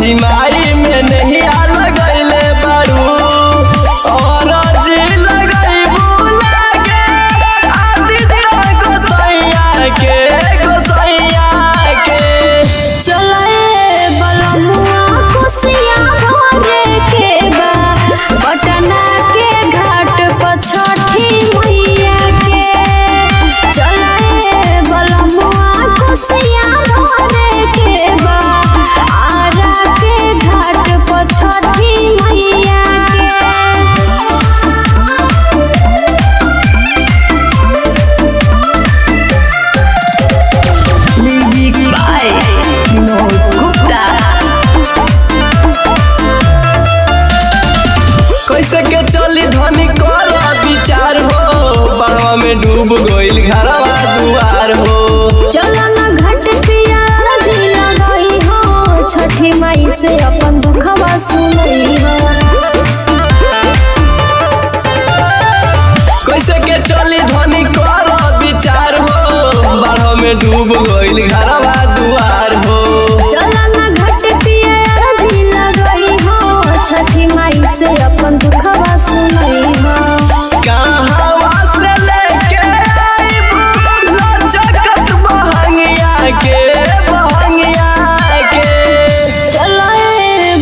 छठी माई में नहीं लगैले बारू और जी लगैबू लागे आदित्य गोसैया के चले बलमुआ खुशिया भरे के बा पटना के घाट पर छठी मैया के। चले बलमुआ खुशिया भरे के बा आरा के घाट पर छठी मैया कैसे के चली धनी कर विचार हो बाढ़वा में डूब गइल घरवा दुआर हो। चलो ना घाट पिया जी लगई हो छठी माई से अपन दुखवा सुनई हो। कैसे के चली धनी कर विचार हो बाढ़वा में डूब गइल घरवा दुआर हो। चलो ना घाट पिया जी लगई हो छठी माई से अपन दुखवा सुनई हो। कहवा से लेके आइबू लचकत बहंगिया के चलो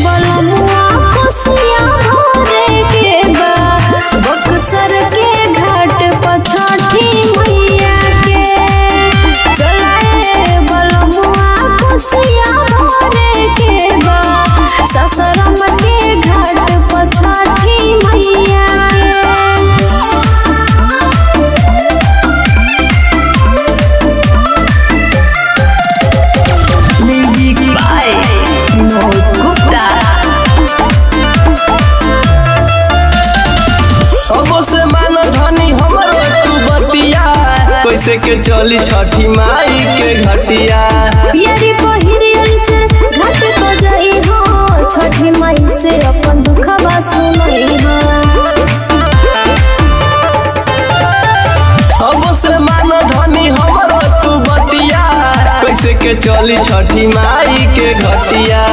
बलमुआ खुशिया भरे के बा बक्सर के घाट पर छठी मैया के। चलो बलमुआ खुशिया भरे के बा ससुरम के घाट पर छठी मैया कैसे के चली छठी माई के घटिया पियरी पहिरियन से घाट पर जाई हो छठी माई से अपन दुखवा सुनई हो। अब से मान धनी हमरो तू बतिया कैसे के चली छठी माई के घटिया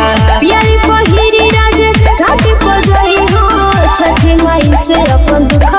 पियरी पहिरी राज घाट पर जाई हो छठी माई से अपन दुख